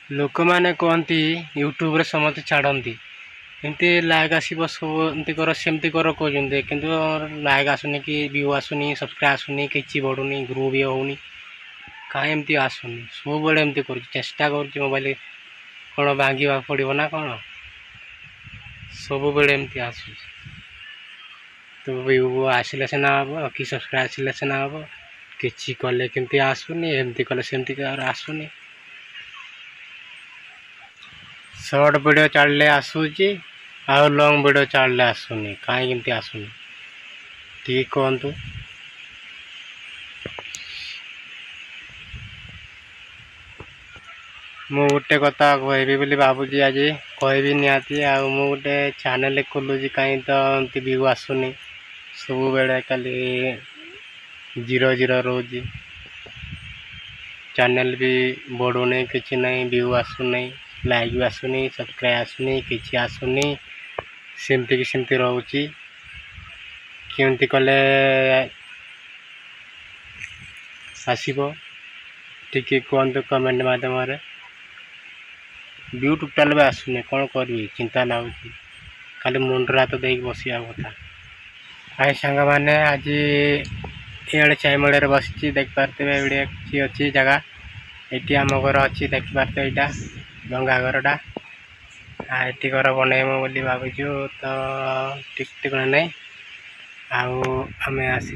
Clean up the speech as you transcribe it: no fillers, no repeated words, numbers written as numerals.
लोक मैंने कहती यूट्यूब रे समस्त छाड़ती एमती लाइक आसो सब एमती कर सेमती कर कहते कि लाइक आसुनी कि व्यू आसुनी सब्सक्राइब आसुनी कि बढ़ुनी ग्रो भी होनी कहीं एमती आसुनी सब बड़े एमती कर चेष्टा कर मोबाइल कौन भांगा पड़ो ना कौन सब बड़े एमती आस तो व्यू आसिले सीना हम कि सब्सक्राइब आसिले सीना हम कि कले केमती आसुनी एमती कले सेमती आसुनी शॉर्ट वीडियो चढ़ले आसूची आ लॉन्ग वीडियो चढ़ले आसुनी कहीं केमती आसुनी ठीक कहतु मु गोटे कथा कहबी बोली भावुची आज कहबी निहाती आ मु गोटे चैनल खोलुची कहीं तो एमती व्यू आसुनी सब बेले खाली 0 रोज चैनल भी बढ़ुनी किसी नहीं व्यू आसुनी लाइक भी आसुनी सब्सक्राइब आसुनी किसी आसुनी सेमती कि सेमती रोची केमती कले आसीबो टिके कहतु कमेंट माध्यम व्यू टोटाल भी आसुनी कौन करी चिंता लाଗୁଛି खाली मुंडरा हाथ देख बसिया कथा आई सांग मैंने आज ये चाईमड़े बसी देख पारे ये अच्छी जगह ये आम घर अच्छी देख पारे यहाँ गंगा घरटा ये घर बनइबू बोली भावुँ तो ठीक ठिकाना नहीं आम आसी